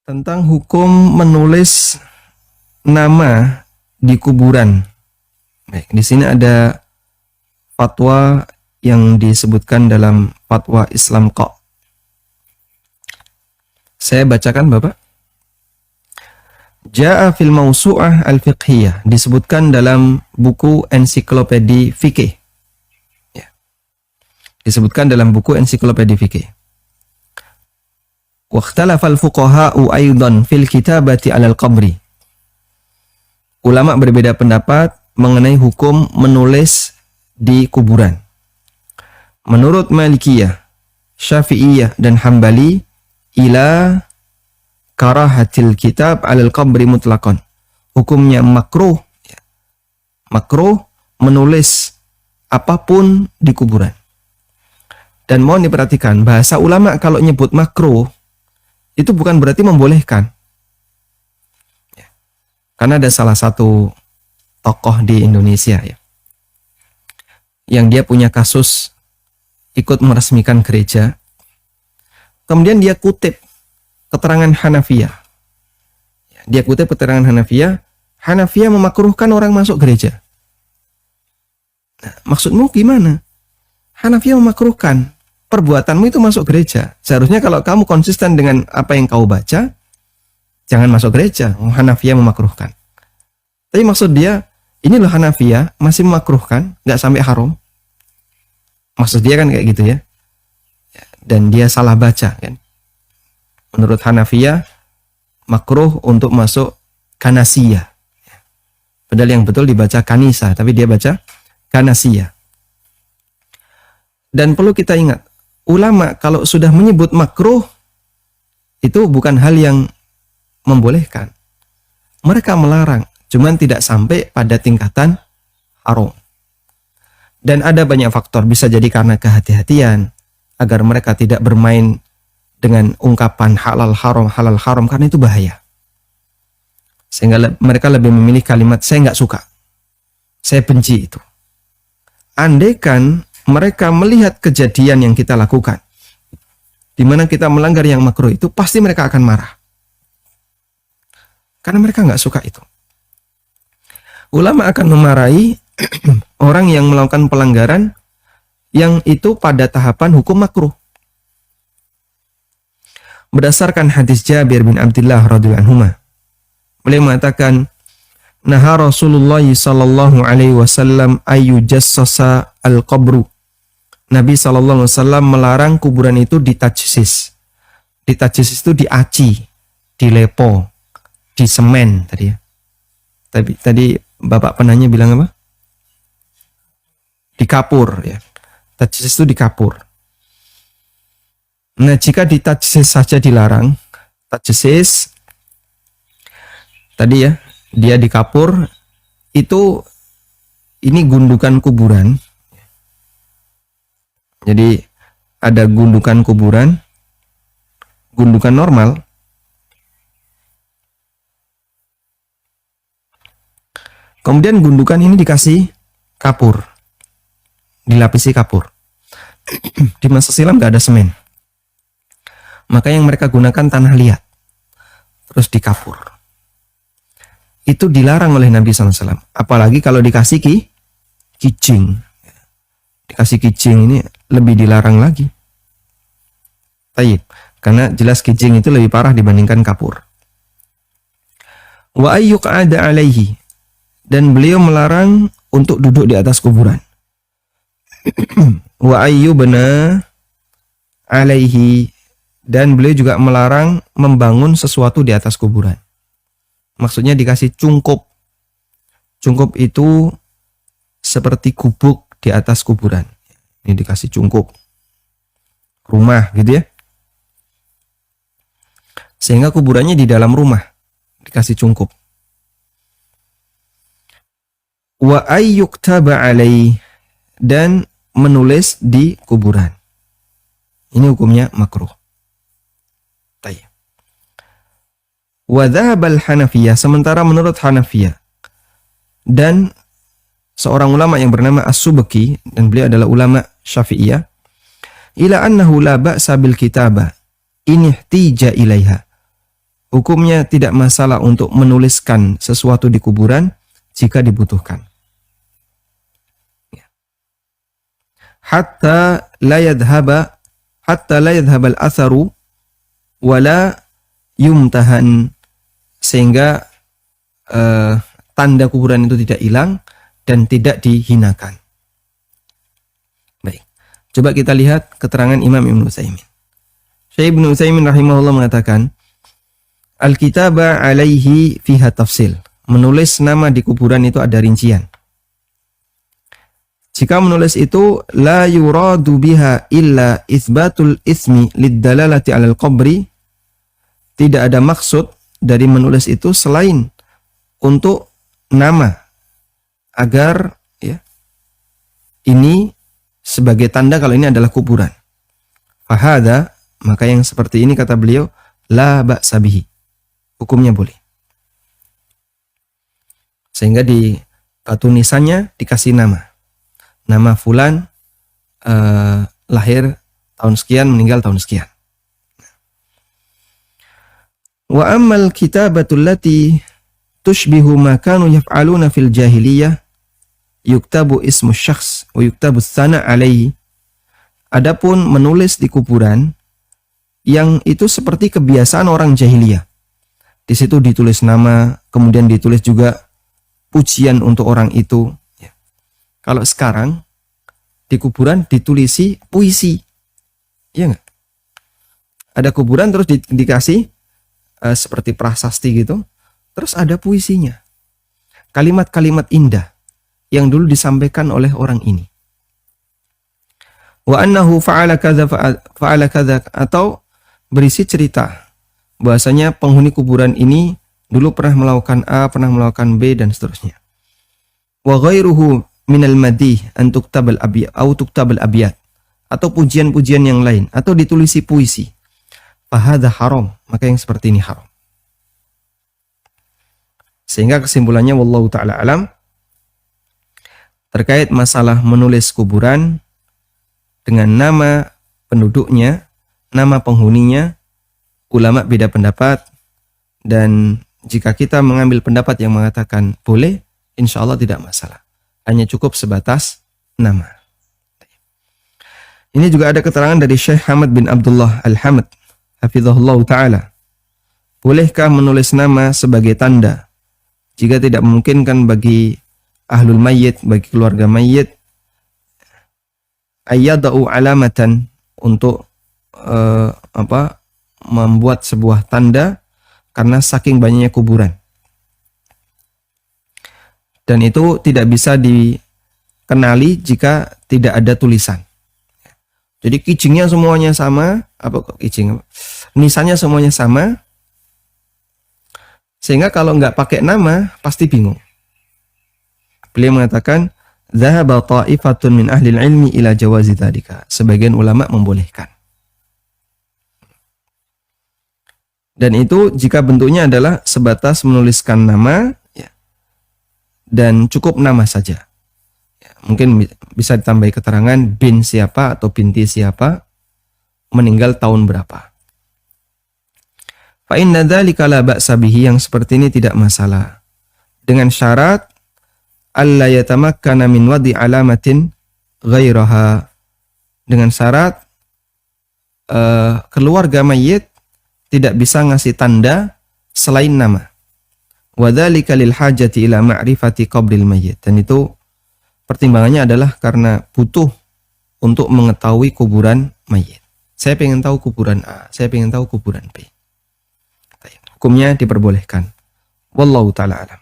Tentang hukum menulis nama di kuburan. Baik, di sini ada fatwa yang disebutkan dalam fatwa Islam Qa. Saya bacakan Bapak. Ja'a fil mausu'ah al-fiqhiyah, disebutkan dalam buku ensiklopedi fikih. Ya. Disebutkan dalam buku ensiklopedi fikih. Wakhtalafal fuqaha'u aidan fil kitabati 'alal qabri. Ulama berbeda pendapat mengenai hukum menulis di kuburan. Menurut Malikiyah, Syafi'iyah dan Hambali ila karahatil kitab 'alal qabri mutlaqan. Hukumnya makruh. Makruh menulis apapun di kuburan. Dan mohon diperhatikan, bahasa ulama kalau nyebut makruh itu bukan berarti membolehkan. Karena ada salah satu tokoh di Indonesia ya, yang dia punya kasus ikut meresmikan gereja. Kemudian dia kutip keterangan Hanafiyah. Dia kutip keterangan Hanafiyah. Hanafiyah memakruhkan orang masuk gereja. Nah, maksudmu gimana? Hanafiyah memakruhkan. Perbuatanmu itu masuk gereja. Seharusnya kalau kamu konsisten dengan apa yang kau baca, jangan masuk gereja. Hanafiyah memakruhkan. Tapi maksud dia, ini loh Hanafiyah masih memakruhkan, nggak sampai haram. Maksud dia kan kayak gitu ya. Dan dia salah baca kan. Menurut Hanafiyah, makruh untuk masuk kanasiyah. Padahal yang betul dibaca kanisa, tapi dia baca kanasiyah. Dan perlu kita ingat, ulama kalau sudah menyebut makruh, itu bukan hal yang membolehkan. Mereka melarang, cuman tidak sampai pada tingkatan haram. Dan ada banyak faktor, bisa jadi karena kehati-hatian, agar mereka tidak bermain dengan ungkapan halal haram, karena itu bahaya. Sehingga mereka lebih memilih kalimat, saya nggak suka, saya benci itu. Andaikan mereka melihat kejadian yang kita lakukan, di mana kita melanggar yang makruh itu, pasti mereka akan marah. Karena mereka nggak suka itu. Ulama akan memarahi orang yang melakukan pelanggaran yang itu pada tahapan hukum makruh. Berdasarkan hadis Jabir bin Abdullah radhiyallahu anhu, beliau mengatakan, "Naha Rasulullah sallallahu alaihi wasallam ayu jassasa al-qabru." Nabi sallallahu alaihi wasallam melarang kuburan itu ditajsis. Ditajsis itu diaci, dilepo, disemen tadi ya. Tadi Bapak penanya bilang apa? Dikapur ya. Tajsis itu dikapur. Nah, jika ditajsis saja dilarang, tajsis tadi ya, dia dikapur, itu ini gundukan kuburan. Jadi ada gundukan kuburan, gundukan normal. Kemudian gundukan ini dikasih kapur, dilapisi kapur. Di masa silam nggak ada semen, maka yang mereka gunakan tanah liat, terus dikapur. Itu dilarang oleh Nabi SAW. Apalagi kalau dikasih kijing. Dikasih kijing ini lebih dilarang lagi. Taib. Karena jelas kijing itu lebih parah dibandingkan kapur. Wa ayyuq'ada alaihi. Dan beliau melarang untuk duduk di atas kuburan. Wa ayyubna alaihi. Dan beliau juga melarang membangun sesuatu di atas kuburan. Maksudnya dikasih cungkup. Cungkup itu seperti gubuk di atas kuburan. Ini dikasih cungkup. Rumah gitu ya. Sehingga kuburannya di dalam rumah. Dikasih cungkup. Wa ayyuktaba alaih. Dan menulis di kuburan. Ini hukumnya makruh. Wa dhahabal Hanafiyah, sementara menurut Hanafiyah dan seorang ulama yang bernama As-Subki, dan beliau adalah ulama Syafi'iyah, ila annahu la ba'sa bil kitabah in ihtija ilaiha. hukumnya tidak masalah untuk menuliskan sesuatu di kuburan jika dibutuhkan. Hatta la yadhhaba al-atharu wala yumtahan, sehingga tanda kuburan itu tidak hilang dan tidak dihinakan. Baik, coba kita lihat keterangan Imam Ibnu Utsaimin. Syekh Ibnu Utsaimin rahimahullah mengatakan, al-kitaba alaihi fiha tafsil. Menulis nama di kuburan itu ada rincian. Jika menulis itu la yuradu biha illa itsbatul ismi lid-dalalati 'alal qabri, tidak ada maksud dari menulis itu selain untuk nama, agar ya ini sebagai tanda kalau ini adalah kuburan. Fahada, maka yang seperti ini kata beliau la ba'sa bihi, hukumnya boleh. Sehingga di batu nisannya dikasih nama fulan, lahir tahun sekian, meninggal tahun sekian. Wa ammal kitabatul lati tushbihu ma kanu yaf'aluna fil jahiliyah yuktabu ismu syakhs wa yuktabu tsana alaihi. Adapun menulis di kuburan yang itu seperti kebiasaan orang jahiliyah. Di situ ditulis nama, kemudian ditulis juga pujian untuk orang itu. Kalau sekarang di kuburan ditulisi puisi, iya nggak? Ada kuburan terus dikasih seperti prasasti gitu, terus ada puisinya, kalimat-kalimat indah yang dulu disampaikan oleh orang ini. Wa annahu fa'ala kadza, atau berisi cerita bahwasanya penghuni kuburan ini dulu pernah melakukan A, pernah melakukan B, dan seterusnya. Wa ghairuhu minal madih an tuktabal abiyat, atau pujian-pujian yang lain, atau ditulisi puisi. Fahadha haram, maka yang seperti ini haram. Sehingga kesimpulannya wallahu ta'ala alam, terkait masalah menulis kuburan dengan nama penduduknya, nama penghuninya, ulama beda pendapat, dan jika kita mengambil pendapat yang mengatakan boleh, insya Allah tidak masalah. Hanya cukup sebatas nama. Ini juga ada keterangan dari Syekh Hamad bin Abdullah Al-Hamad, hafizahullah ta'ala. Bolehkah menulis nama sebagai tanda jika tidak memungkinkan bagi ahlul mayyit, bagi keluarga mayyit, ayyada'u alamatan, untuk membuat sebuah tanda karena saking banyaknya kuburan. Dan itu tidak bisa dikenali jika tidak ada tulisan. Jadi kijingnya semuanya sama, nisannya semuanya sama, sehingga kalau nggak pakai nama pasti bingung. Beliau mengatakan, "Dzahaba ta'ifatun min ahli ilmi ila jawazi dzalika." Sebagian ulama membolehkan. Dan itu jika bentuknya adalah sebatas menuliskan nama, ya, dan cukup nama saja. Ya, mungkin bisa ditambahi keterangan bin siapa atau binti siapa, meninggal tahun berapa. Fa inna dzalika la ba'sa bihi, yang seperti ini tidak masalah. Dengan syarat alla yatamakkana min wadi alamatin ghairaha, dengan syarat keluarga mayit tidak bisa ngasih tanda selain nama. Wa dzalika lil hajati ila ma'rifati qabril mayyit, dan itu pertimbangannya adalah karena butuh untuk mengetahui kuburan mayit. Saya pengen tahu kuburan A, saya pengen tahu kuburan B. Hukumnya diperbolehkan. Wallahu ta'ala alam.